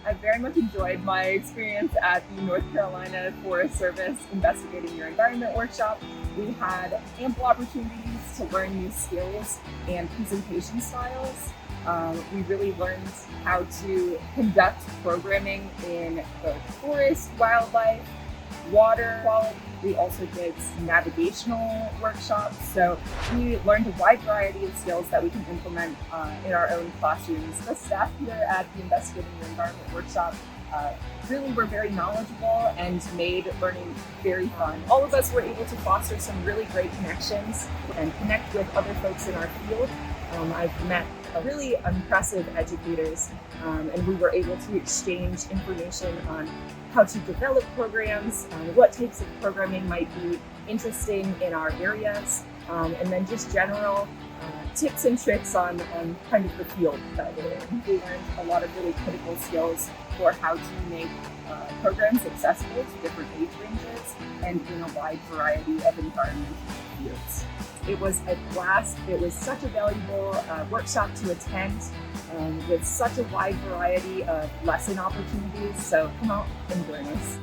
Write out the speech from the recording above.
I very much enjoyed my experience at the North Carolina Forest Service Investigating Your Environment workshop. We had ample opportunities to learn new skills and presentation styles. We really learned how to conduct programming in both forest, wildlife, water quality. We also did some navigational workshops. So we learned a wide variety of skills that we can implement in our own classrooms. The staff here at the Investigating Your Environment workshop really were very knowledgeable and made learning very fun. All of us were able to foster some really great connections and connect with other folks in our field. I've met really impressive educators, and we were able to exchange information on how to develop programs, what types of programming might be interesting in our areas, and then just general tips and tricks on kind of the field that we're in. We learned a lot of really critical skills for how to make programs accessible to different age ranges and in a wide variety of environmental fields. It was a blast. It was such a valuable workshop to attend with such a wide variety of lesson opportunities. So come out and join us.